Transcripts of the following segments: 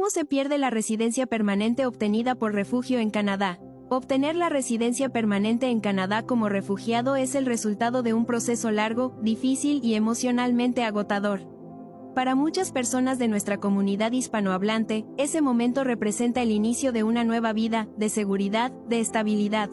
¿Cómo se pierde la residencia permanente obtenida por refugio en Canadá? Obtener la residencia permanente en Canadá como refugiado es el resultado de un proceso largo, difícil y emocionalmente agotador. Para muchas personas de nuestra comunidad hispanohablante, ese momento representa el inicio de una nueva vida, de seguridad, de estabilidad.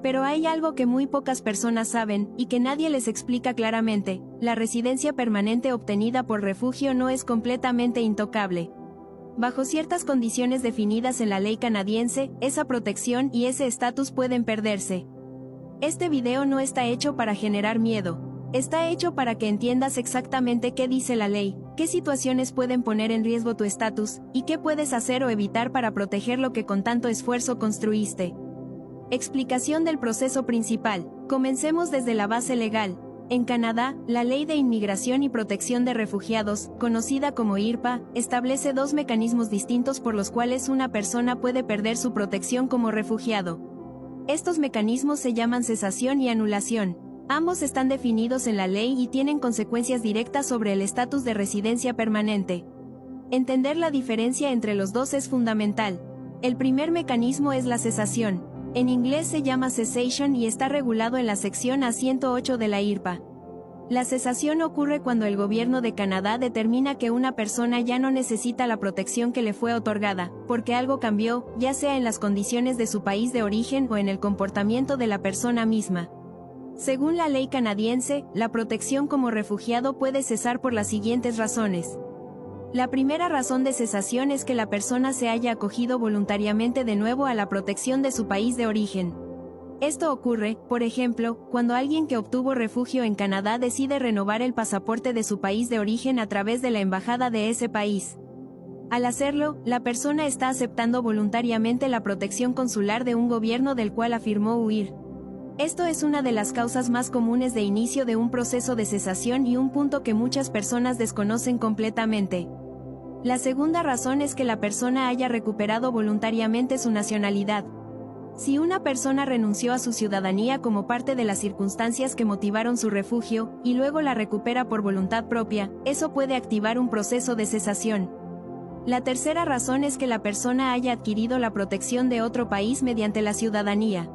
Pero hay algo que muy pocas personas saben, y que nadie les explica claramente: la residencia permanente obtenida por refugio no es completamente intocable. Bajo ciertas condiciones definidas en la ley canadiense, esa protección y ese estatus pueden perderse. Este video no está hecho para generar miedo. Está hecho para que entiendas exactamente qué dice la ley, qué situaciones pueden poner en riesgo tu estatus, y qué puedes hacer o evitar para proteger lo que con tanto esfuerzo construiste. Explicación del proceso principal. Comencemos desde la base legal. En Canadá, la Ley de Inmigración y Protección de Refugiados, conocida como IRPA, establece dos mecanismos distintos por los cuales una persona puede perder su protección como refugiado. Estos mecanismos se llaman cesación y anulación. Ambos están definidos en la ley y tienen consecuencias directas sobre el estatus de residencia permanente. Entender la diferencia entre los dos es fundamental. El primer mecanismo es la cesación. En inglés se llama cessation y está regulado en la sección A108 de la IRPA. La cesación ocurre cuando el gobierno de Canadá determina que una persona ya no necesita la protección que le fue otorgada, porque algo cambió, ya sea en las condiciones de su país de origen o en el comportamiento de la persona misma. Según la ley canadiense, la protección como refugiado puede cesar por las siguientes razones. La primera razón de cesación es que la persona se haya acogido voluntariamente de nuevo a la protección de su país de origen. Esto ocurre, por ejemplo, cuando alguien que obtuvo refugio en Canadá decide renovar el pasaporte de su país de origen a través de la embajada de ese país. Al hacerlo, la persona está aceptando voluntariamente la protección consular de un gobierno del cual afirmó huir. Esto es una de las causas más comunes de inicio de un proceso de cesación y un punto que muchas personas desconocen completamente. La segunda razón es que la persona haya recuperado voluntariamente su nacionalidad. Si una persona renunció a su ciudadanía como parte de las circunstancias que motivaron su refugio, y luego la recupera por voluntad propia, eso puede activar un proceso de cesación. La tercera razón es que la persona haya adquirido la protección de otro país mediante la ciudadanía.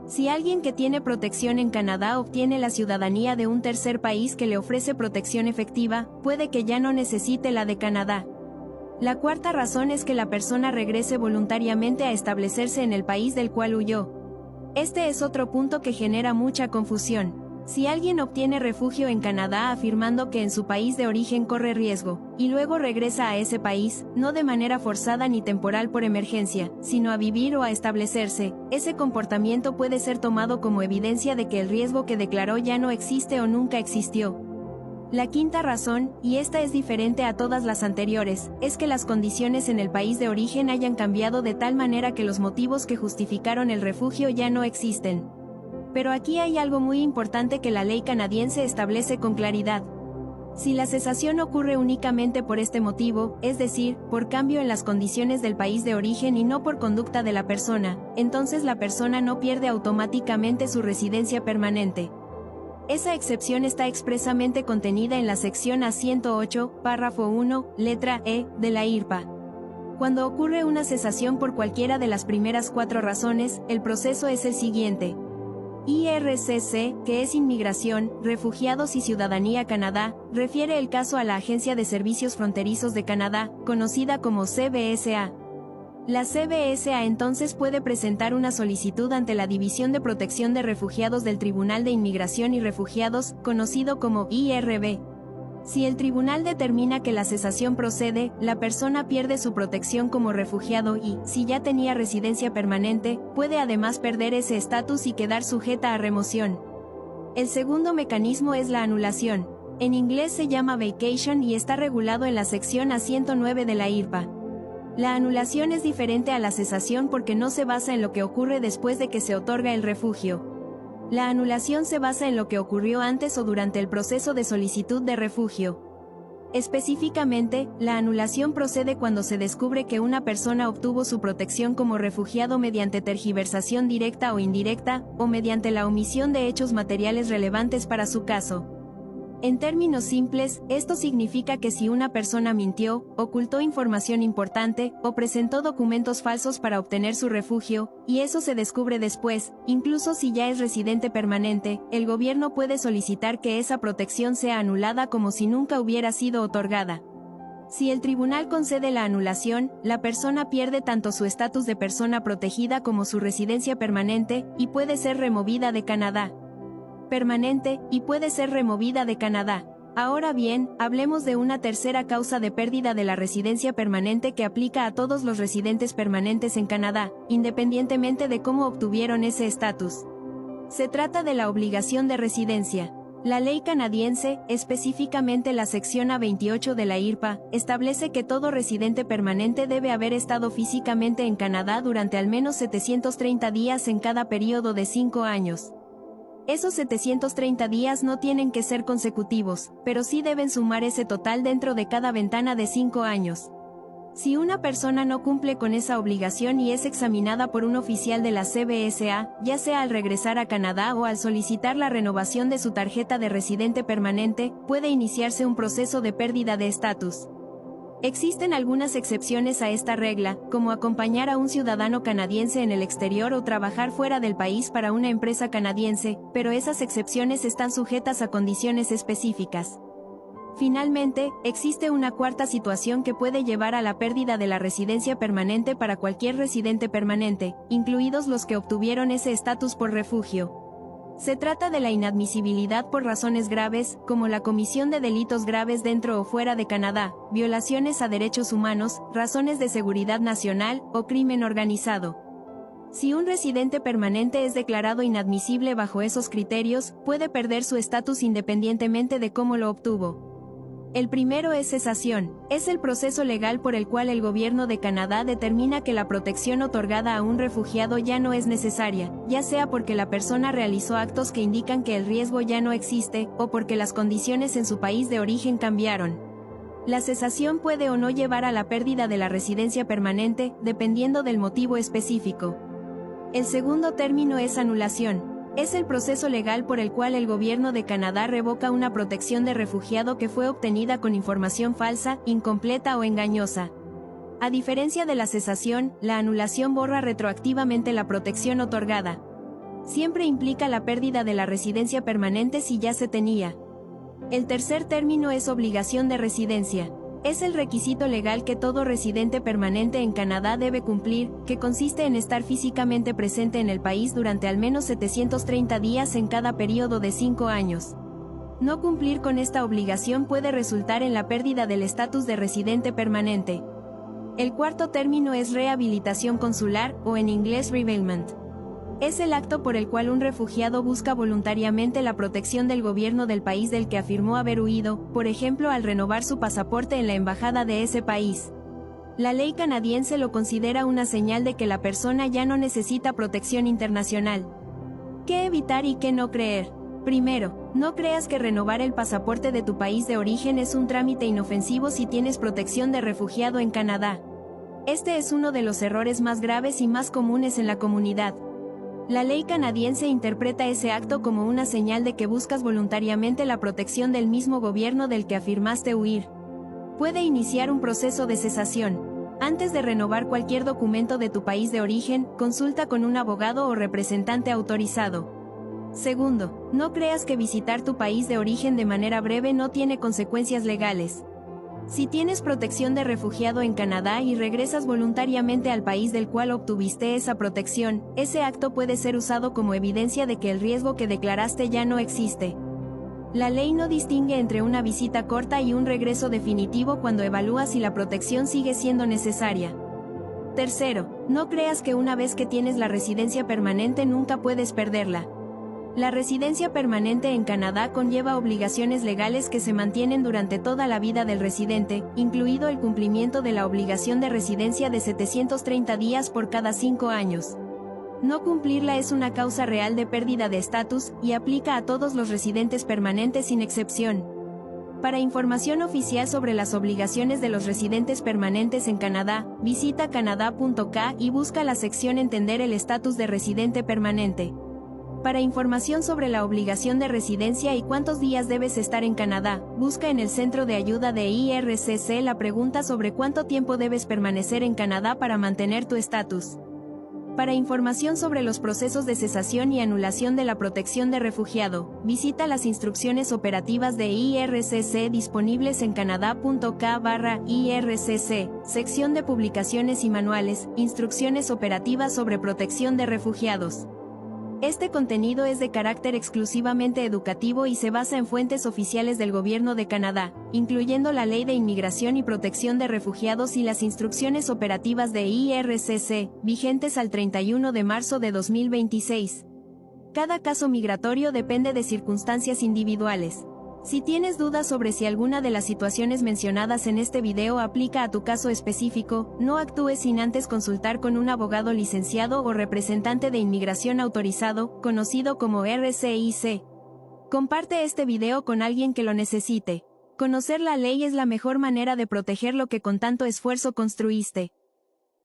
Si alguien que tiene protección en Canadá obtiene la ciudadanía de un tercer país que le ofrece protección efectiva, puede que ya no necesite la de Canadá. La cuarta razón es que la persona regrese voluntariamente a establecerse en el país del cual huyó. Este es otro punto que genera mucha confusión. Si alguien obtiene refugio en Canadá afirmando que en su país de origen corre riesgo, y luego regresa a ese país, no de manera forzada ni temporal por emergencia, sino a vivir o a establecerse, ese comportamiento puede ser tomado como evidencia de que el riesgo que declaró ya no existe o nunca existió. La quinta razón, y esta es diferente a todas las anteriores, es que las condiciones en el país de origen hayan cambiado de tal manera que los motivos que justificaron el refugio ya no existen. Pero aquí hay algo muy importante que la ley canadiense establece con claridad. Si la cesación ocurre únicamente por este motivo, es decir, por cambio en las condiciones del país de origen y no por conducta de la persona, entonces la persona no pierde automáticamente su residencia permanente. Esa excepción está expresamente contenida en la sección A108, párrafo 1, letra E, de la IRPA. Cuando ocurre una cesación por cualquiera de las primeras cuatro razones, el proceso es el siguiente. IRCC, que es Inmigración, Refugiados y Ciudadanía Canadá, refiere el caso a la Agencia de Servicios Fronterizos de Canadá, conocida como CBSA. La CBSA entonces puede presentar una solicitud ante la División de Protección de Refugiados del Tribunal de Inmigración y Refugiados, conocido como IRB. Si el tribunal determina que la cesación procede, la persona pierde su protección como refugiado y, si ya tenía residencia permanente, puede además perder ese estatus y quedar sujeta a remoción. El segundo mecanismo es la anulación. En inglés se llama vacation y está regulado en la sección A109 de la IRPA. La anulación es diferente a la cesación porque no se basa en lo que ocurre después de que se otorga el refugio. La anulación se basa en lo que ocurrió antes o durante el proceso de solicitud de refugio. Específicamente, la anulación procede cuando se descubre que una persona obtuvo su protección como refugiado mediante tergiversación directa o indirecta, o mediante la omisión de hechos materiales relevantes para su caso. En términos simples, esto significa que si una persona mintió, ocultó información importante, o presentó documentos falsos para obtener su refugio, y eso se descubre después, incluso si ya es residente permanente, el gobierno puede solicitar que esa protección sea anulada como si nunca hubiera sido otorgada. Si el tribunal concede la anulación, la persona pierde tanto su estatus de persona protegida como su residencia permanente, y puede ser removida de Canadá. Ahora bien, hablemos de una tercera causa de pérdida de la residencia permanente que aplica a todos los residentes permanentes en Canadá, independientemente de cómo obtuvieron ese estatus. Se trata de la obligación de residencia. La ley canadiense, específicamente la sección A28 de la IRPA, establece que todo residente permanente debe haber estado físicamente en Canadá durante al menos 730 días en cada período de 5 años. Esos 730 días no tienen que ser consecutivos, pero sí deben sumar ese total dentro de cada ventana de 5 años. Si una persona no cumple con esa obligación y es examinada por un oficial de la CBSA, ya sea al regresar a Canadá o al solicitar la renovación de su tarjeta de residente permanente, puede iniciarse un proceso de pérdida de estatus. Existen algunas excepciones a esta regla, como acompañar a un ciudadano canadiense en el exterior o trabajar fuera del país para una empresa canadiense, pero esas excepciones están sujetas a condiciones específicas. Finalmente, existe una cuarta situación que puede llevar a la pérdida de la residencia permanente para cualquier residente permanente, incluidos los que obtuvieron ese estatus por refugio. Se trata de la inadmisibilidad por razones graves, como la comisión de delitos graves dentro o fuera de Canadá, violaciones a derechos humanos, razones de seguridad nacional, o crimen organizado. Si un residente permanente es declarado inadmisible bajo esos criterios, puede perder su estatus independientemente de cómo lo obtuvo. El primero es cesación. Es el proceso legal por el cual el gobierno de Canadá determina que la protección otorgada a un refugiado ya no es necesaria, ya sea porque la persona realizó actos que indican que el riesgo ya no existe, o porque las condiciones en su país de origen cambiaron. La cesación puede o no llevar a la pérdida de la residencia permanente, dependiendo del motivo específico. El segundo término es anulación. Es el proceso legal por el cual el gobierno de Canadá revoca una protección de refugiado que fue obtenida con información falsa, incompleta o engañosa. A diferencia de la cesación, la anulación borra retroactivamente la protección otorgada. Siempre implica la pérdida de la residencia permanente si ya se tenía. El tercer término es obligación de residencia. Es el requisito legal que todo residente permanente en Canadá debe cumplir, que consiste en estar físicamente presente en el país durante al menos 730 días en cada período de 5 años. No cumplir con esta obligación puede resultar en la pérdida del estatus de residente permanente. El cuarto término es rehabilitación consular, o en inglés revealment. Es el acto por el cual un refugiado busca voluntariamente la protección del gobierno del país del que afirmó haber huido, por ejemplo al renovar su pasaporte en la embajada de ese país. La ley canadiense lo considera una señal de que la persona ya no necesita protección internacional. ¿Qué evitar y qué no creer? Primero, no creas que renovar el pasaporte de tu país de origen es un trámite inofensivo si tienes protección de refugiado en Canadá. Este es uno de los errores más graves y más comunes en la comunidad. La ley canadiense interpreta ese acto como una señal de que buscas voluntariamente la protección del mismo gobierno del que afirmaste huir. Puede iniciar un proceso de cesación. Antes de renovar cualquier documento de tu país de origen, consulta con un abogado o representante autorizado. Segundo, no creas que visitar tu país de origen de manera breve no tiene consecuencias legales. Si tienes protección de refugiado en Canadá y regresas voluntariamente al país del cual obtuviste esa protección, ese acto puede ser usado como evidencia de que el riesgo que declaraste ya no existe. La ley no distingue entre una visita corta y un regreso definitivo cuando evalúa si la protección sigue siendo necesaria. Tercero, no creas que una vez que tienes la residencia permanente nunca puedes perderla. La residencia permanente en Canadá conlleva obligaciones legales que se mantienen durante toda la vida del residente, incluido el cumplimiento de la obligación de residencia de 730 días por cada 5 años. No cumplirla es una causa real de pérdida de estatus, y aplica a todos los residentes permanentes sin excepción. Para información oficial sobre las obligaciones de los residentes permanentes en Canadá, visita canada.ca y busca la sección Entender el estatus de residente permanente. Para información sobre la obligación de residencia y cuántos días debes estar en Canadá, busca en el Centro de Ayuda de IRCC la pregunta sobre cuánto tiempo debes permanecer en Canadá para mantener tu estatus. Para información sobre los procesos de cesación y anulación de la protección de refugiado, visita las instrucciones operativas de IRCC disponibles en canadá.ca/IRCC, sección de publicaciones y manuales, instrucciones operativas sobre protección de refugiados. Este contenido es de carácter exclusivamente educativo y se basa en fuentes oficiales del Gobierno de Canadá, incluyendo la Ley de Inmigración y Protección de Refugiados y las instrucciones operativas de IRCC, vigentes al 31 de marzo de 2026. Cada caso migratorio depende de circunstancias individuales. Si tienes dudas sobre si alguna de las situaciones mencionadas en este video aplica a tu caso específico, no actúes sin antes consultar con un abogado licenciado o representante de inmigración autorizado, conocido como RCIC. Comparte este video con alguien que lo necesite. Conocer la ley es la mejor manera de proteger lo que con tanto esfuerzo construiste.